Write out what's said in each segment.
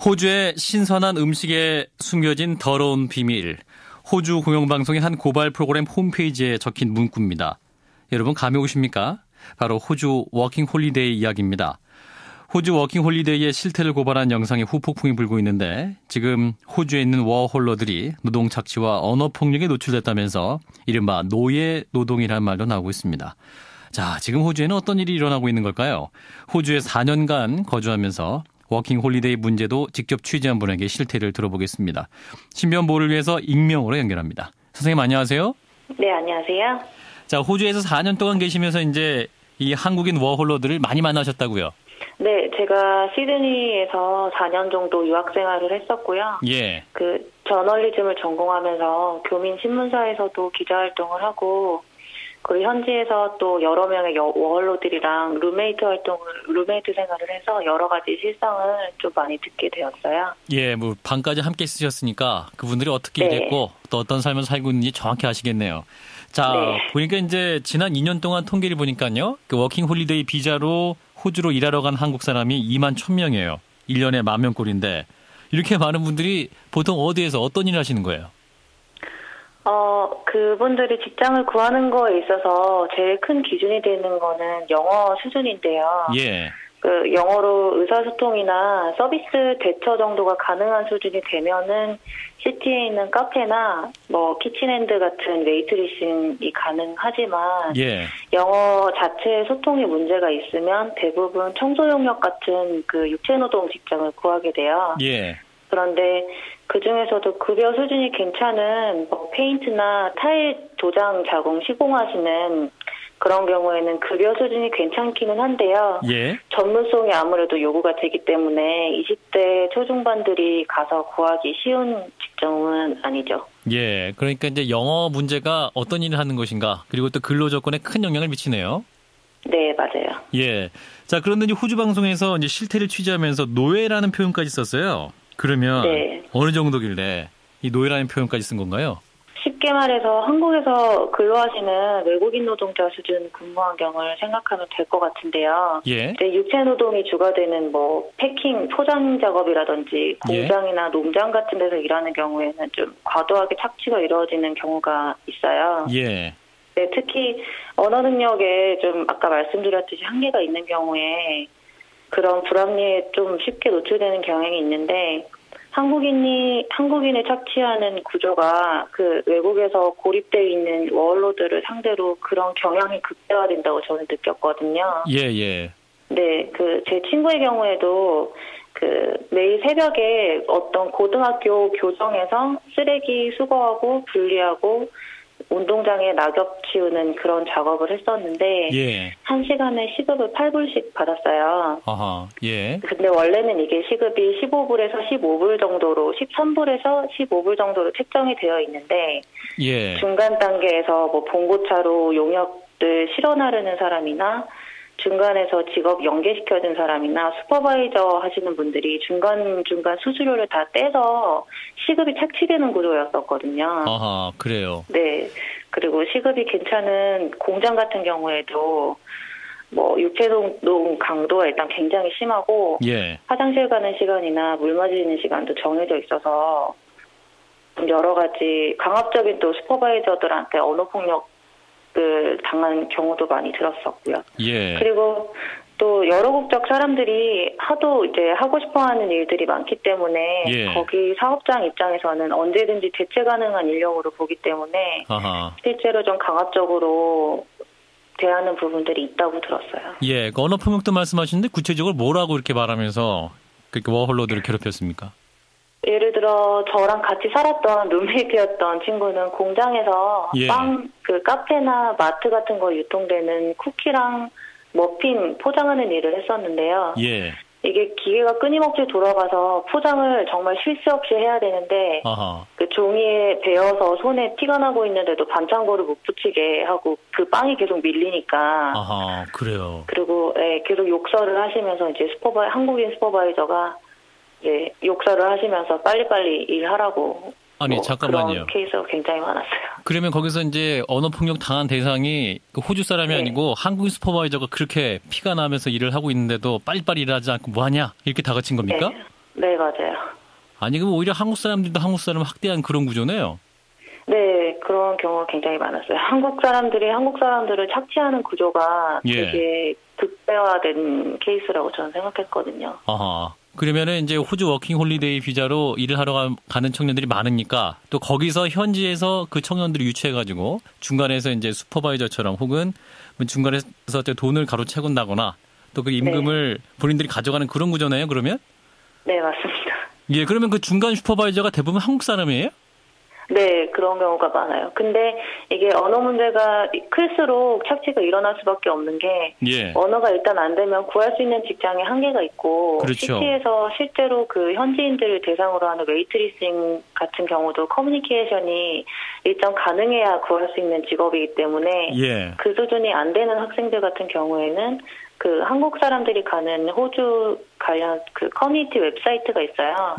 호주의 신선한 음식에 숨겨진 더러운 비밀. 호주 공영방송의 한 고발 프로그램 홈페이지에 적힌 문구입니다. 여러분 감이 오십니까? 바로 호주 워킹 홀리데이 이야기입니다. 호주 워킹 홀리데이의 실태를 고발한 영상에 후폭풍이 불고 있는데 지금 호주에 있는 워홀러들이 노동 착취와 언어 폭력에 노출됐다면서 이른바 노예 노동이라는 말도 나오고 있습니다. 자, 지금 호주에는 어떤 일이 일어나고 있는 걸까요? 호주에 4년간 거주하면서 워킹 홀리데이 문제도 직접 취재한 분에게 실태를 들어보겠습니다. 신변 보호를 위해서 익명으로 연결합니다. 선생님 안녕하세요. 네, 안녕하세요. 자, 호주에서 4년 동안 계시면서 이제 이 한국인 워홀러들을 많이 만나셨다고요? 네, 제가 시드니에서 4년 정도 유학 생활을 했었고요. 예. 저널리즘을 전공하면서 교민 신문사에서도 기자 활동을 하고, 그리고 현지에서 또 여러 명의 워홀러들이랑 루메이트 생활을 해서 여러 가지 실상을 좀 많이 듣게 되었어요. 예, 뭐 밤까지 함께 쓰셨으니까 그분들이 어떻게 일했고 또 어떤 삶을 살고 있는지 정확히 아시겠네요. 자, 보니까 이제 지난 2년 동안 통계를 보니까요. 워킹 홀리데이 비자로 호주로 일하러 간 한국 사람이 2만 1,000명이에요. 1년에 10,000명꼴인데 이렇게 많은 분들이 보통 어디에서 어떤 일을 하시는 거예요? 그분들이 직장을 구하는 거에 있어서 제일 큰 기준이 되는 거는 영어 수준인데요. 예. 영어로 의사소통이나 서비스 대처 정도가 가능한 수준이 되면은 시티에 있는 카페나 키친핸드 같은 웨이트리싱이 가능하지만 영어 자체에 소통에 문제가 있으면 대부분 청소 용역 같은 육체노동 직장을 구하게 돼요. 예. 그런데 그 중에서도 급여 수준이 괜찮은 페인트나 타일 도장 자공 시공하시는 그런 경우에는 급여 수준이 괜찮기는 한데요. 예. 전문성이 아무래도 요구가 되기 때문에 20대 초중반들이 가서 구하기 쉬운 직종은 아니죠. 예. 그러니까 이제 영어 문제가 어떤 일을 하는 것인가, 그리고 또 근로 조건에 큰 영향을 미치네요. 네, 맞아요. 예. 자, 그런데 이제 호주 방송에서 이제 실태를 취재하면서 노예라는 표현까지 썼어요. 그러면 어느 정도길래 이 노예라는 표현까지 쓴 건가요? 쉽게 말해서 한국에서 근로하시는 외국인 노동자 수준 근무 환경을 생각하면 될 것 같은데요. 예. 육체 노동이 주가 되는 패킹, 포장 작업이라든지 공장이나 농장 같은 데서 일하는 경우에는 좀 과도하게 착취가 이루어지는 경우가 있어요. 예. 네, 특히 언어 능력에 좀 아까 말씀드렸듯이 한계가 있는 경우에 그런 불합리에 좀 쉽게 노출되는 경향이 있는데 한국인이 착취하는 구조가 외국에서 고립되어 있는 워홀러들을 상대로 그런 경향이 극대화된다고 저는 느꼈거든요. 예. 네, 제 친구의 경우에도 매일 새벽에 어떤 고등학교 교정에서 쓰레기 수거하고 분리하고 운동장에 낙엽 치우는 그런 작업을 했었는데 1시간에 시급을 8불씩 받았어요. 아하, 예. 근데 원래는 이게 시급이 15불에서 15불 정도로 13불에서 15불 정도로 책정이 되어 있는데 중간 단계에서 봉고차로 용역들 실어나르는 사람이나 중간에서 직업 연계시켜준 사람이나 슈퍼바이저 하시는 분들이 중간중간 수수료를 다 떼서 시급이 착취되는 구조였었거든요. 아하, 그래요. 네. 그리고 시급이 괜찮은 공장 같은 경우에도 육체노동 강도가 일단 굉장히 심하고 화장실 가는 시간이나 물 마시는 시간도 정해져 있어서 여러 가지 강압적인 또 슈퍼바이저들한테 언어폭력 당한 경우도 많이 들었었고요. 그리고 또 여러 국적 사람들이 하도 이제 하고 싶어하는 일들이 많기 때문에 거기 사업장 입장에서는 언제든지 대체 가능한 인력으로 보기 때문에 실제로 좀 강압적으로 대하는 부분들이 있다고 들었어요. 예, 언어 폭력도 말씀하시는데 구체적으로 뭐라고 이렇게 말하면서 그렇게 워홀러들을 괴롭혔습니까? 예를 들어 저랑 같이 살았던 룸메이트였던 친구는 공장에서 카페나 마트 같은 거 유통되는 쿠키랑 머핀 포장하는 일을 했었는데요. 이게 기계가 끊임없이 돌아가서 포장을 정말 쉴 새 없이 해야 되는데 종이에 베어서 손에 피가 나고 있는데도 반창고를 못 붙이게 하고 빵이 계속 밀리니까. 그래요. 그리고 계속 욕설을 하시면서 이제 한국인 슈퍼바이저가 욕설을 하시면서 빨리빨리 일하라고. 아니, 잠깐만요. 그런 케이스가 굉장히 많았어요. 그러면 거기서 이제 언어폭력 당한 대상이 호주 사람이 아니고 한국인 슈퍼바이저가 그렇게 피가 나면서 일을 하고 있는데도 빨리빨리 일하지 않고 뭐하냐? 이렇게 다그친 겁니까? 네, 맞아요. 아니, 그럼 오히려 한국 사람들도 한국 사람을 학대한 그런 구조네요? 네, 그런 경우가 굉장히 많았어요. 한국 사람들이 한국 사람들을 착취하는 구조가 되게 극대화된 케이스라고 저는 생각했거든요. 아하. 그러면은 이제 호주 워킹 홀리데이 비자로 일을 하러 가는 청년들이 많으니까 또 거기서 현지에서 그 청년들을 유치해가지고 중간에서 이제 슈퍼바이저처럼 혹은 중간에서 돈을 가로채군다거나 또 그 임금을 본인들이 가져가는 그런 구조네요, 그러면? 네, 맞습니다. 예, 그러면 그 중간 슈퍼바이저가 대부분 한국 사람이에요? 네, 그런 경우가 많아요. 근데 이게 언어 문제가 클수록 착취가 일어날 수밖에 없는 게 언어가 일단 안 되면 구할 수 있는 직장에 한계가 있고 그렇죠. 시티에서 실제로 그 현지인들을 대상으로 하는 웨이트리싱 같은 경우도 커뮤니케이션이 일정 가능해야 구할 수 있는 직업이기 때문에 그 수준이 안 되는 학생들 같은 경우에는 그 한국 사람들이 가는 호주 관련 그 커뮤니티 웹사이트가 있어요.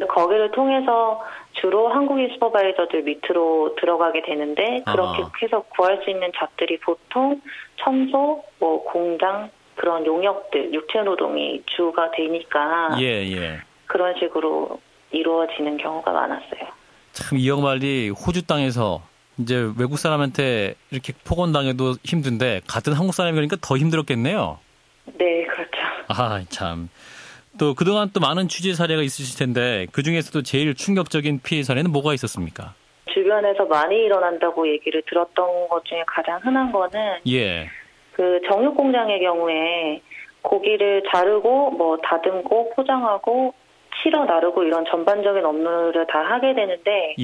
거기를 통해서 주로 한국인 슈퍼바이저들 밑으로 들어가게 되는데 그렇게 해서 구할 수 있는 잡들이 보통 청소, 공장 그런 용역들, 육체노동이 주가 되니까 그런 식으로 이루어지는 경우가 많았어요. 참 이 양말이 호주 땅에서 이제 외국 사람한테 이렇게 폭언당해도 힘든데 같은 한국 사람이 그러니까 더 힘들었겠네요. 네, 그렇죠. 아, 참. 또 그동안 또 많은 취재 사례가 있으실 텐데 그중에서도 제일 충격적인 피해 사례는 뭐가 있었습니까? 주변에서 많이 일어난다고 얘기를 들었던 것 중에 가장 흔한 거는 그 정육 공장의 경우에 고기를 자르고 다듬고 포장하고 실어 나르고 이런 전반적인 업무를 다 하게 되는데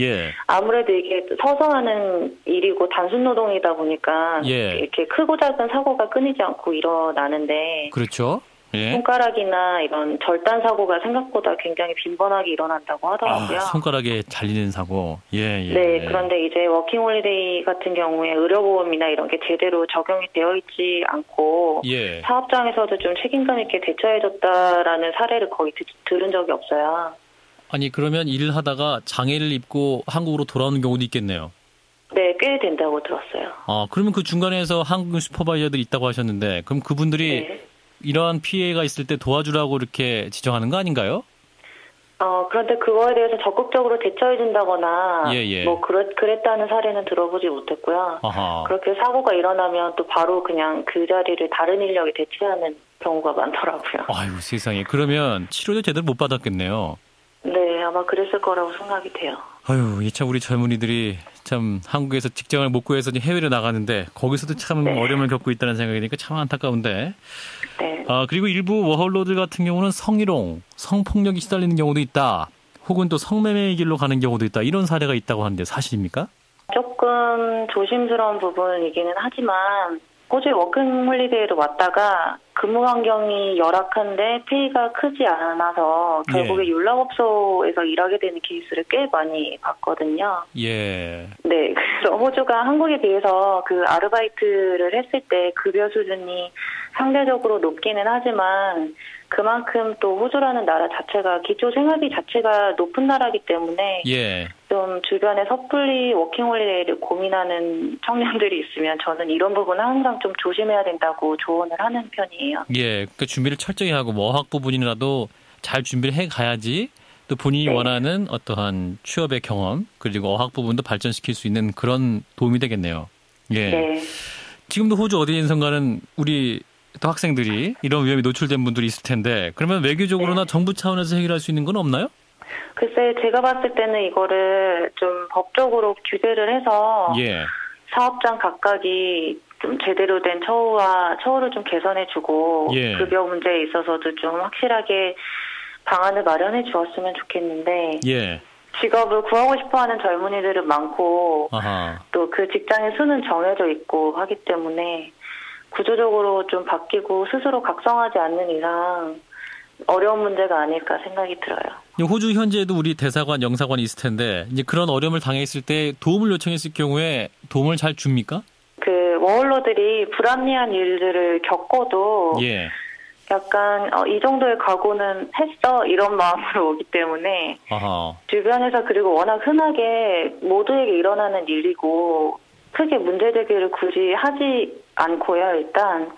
아무래도 이게 서서 하는 일이고 단순 노동이다 보니까 이렇게 크고 작은 사고가 끊이지 않고 일어나는데 그렇죠. 손가락이나 이런 절단 사고가 생각보다 굉장히 빈번하게 일어난다고 하더라고요. 손가락에 잘리는 사고. 네, 그런데 이제 워킹홀리데이 같은 경우에 의료보험이나 이런 게 제대로 적용이 되어 있지 않고 사업장에서도 좀 책임감 있게 대처해줬다라는 사례를 거의 들은 적이 없어요. 아니 그러면 일을 하다가 장애를 입고 한국으로 돌아오는 경우도 있겠네요. 네, 꽤 된다고 들었어요. 그러면 그 중간에서 한국 슈퍼바이저들이 있다고 하셨는데 그럼 그분들이 이러한 피해가 있을 때 도와주라고 이렇게 지정하는 거 아닌가요? 그런데 그거에 대해서 적극적으로 대처해준다거나, 그랬다는 사례는 들어보지 못했고요. 그렇게 사고가 일어나면 또 바로 그냥 그 자리를 다른 인력이 대체하는 경우가 많더라고요. 아유, 세상에. 그러면 치료도 제대로 못 받았겠네요. 네, 아마 그랬을 거라고 생각이 돼요. 아유, 이 참 우리 젊은이들이 참 한국에서 직장을 못 구해서 해외로 나가는데 거기서도 참 어려움을 겪고 있다는 생각이 드니까 참 안타까운데. 그리고 일부 워홀러들 같은 경우는 성희롱, 성폭력이 시달리는 경우도 있다. 혹은 또 성매매의 길로 가는 경우도 있다. 이런 사례가 있다고 하는데 사실입니까? 조금 조심스러운 부분이기는 하지만 호주에 워킹홀리데이로 왔다가 근무 환경이 열악한데 페이가 크지 않아서 결국에 율락업소에서 일하게 되는 케이스를 꽤 많이 봤거든요. 네, 그래서 호주가 한국에 비해서 그 아르바이트를 했을 때 급여 수준이 상대적으로 높기는 하지만 그만큼 또 호주라는 나라 자체가 기초 생활비 자체가 높은 나라이기 때문에 좀 주변에 섣불리 워킹홀리데이를 고민하는 청년들이 있으면 저는 이런 부분은 항상 좀 조심해야 된다고 조언을 하는 편이에요. 그러니까 준비를 철저히 하고 어학 부분이라도 잘 준비를 해 가야지 또 본인이 원하는 어떠한 취업의 경험 그리고 어학 부분도 발전시킬 수 있는 그런 도움이 되겠네요. 지금도 호주 어디에선가는 우리 또 학생들이 이런 위험에 노출된 분들이 있을 텐데 그러면 외교적으로나 정부 차원에서 해결할 수 있는 건 없나요? 글쎄 제가 봤을 때는 이거를 좀 법적으로 규제를 해서 사업장 각각이 좀 제대로 된 처우를 좀 개선해주고 급여 문제에 있어서도 좀 확실하게 방안을 마련해 주었으면 좋겠는데 직업을 구하고 싶어하는 젊은이들은 많고 또 그 직장의 수는 정해져 있고 하기 때문에 구조적으로 좀 바뀌고 스스로 각성하지 않는 이상 어려운 문제가 아닐까 생각이 들어요. 호주 현지에도 우리 대사관, 영사관이 있을 텐데 이제 그런 어려움을 당했을 때 도움을 요청했을 경우에 도움을 잘 줍니까? 그 워홀러들이 불합리한 일들을 겪어도 약간 이 정도의 각오는 했어 이런 마음으로 오기 때문에 주변에서 그리고 워낙 흔하게 모두에게 일어나는 일이고 크게 문제제기를 굳이 하지 않고요. 일단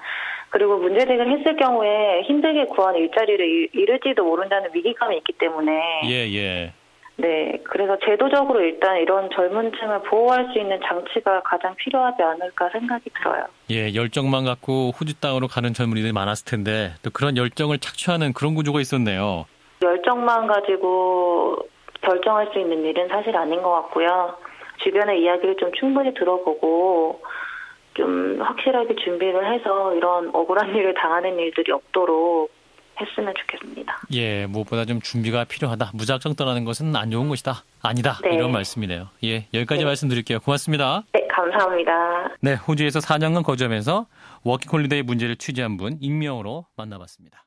그리고 문제 제기를 했을 경우에 힘들게 구한 일자리를 잃을지도 모른다는 위기감이 있기 때문에. 예. 네, 그래서 제도적으로 일단 이런 젊은 층을 보호할 수 있는 장치가 가장 필요하지 않을까 생각이 들어요. 예, 열정만 갖고 호주 땅으로 가는 젊은이들이 많았을 텐데 또 그런 열정을 착취하는 그런 구조가 있었네요. 열정만 가지고 결정할 수 있는 일은 사실 아닌 것 같고요. 주변의 이야기를 좀 충분히 들어보고 좀 확실하게 준비를 해서 이런 억울한 일을 당하는 일들이 없도록 했으면 좋겠습니다. 예, 무엇보다 좀 준비가 필요하다. 무작정 떠나는 것은 안 좋은 것이다. 아니다. 네. 이런 말씀이네요. 예, 여기까지 네. 말씀드릴게요. 고맙습니다. 네, 감사합니다. 네, 호주에서 4년간 거주하면서 워킹홀리데이 문제를 취재한 분 익명으로 만나봤습니다.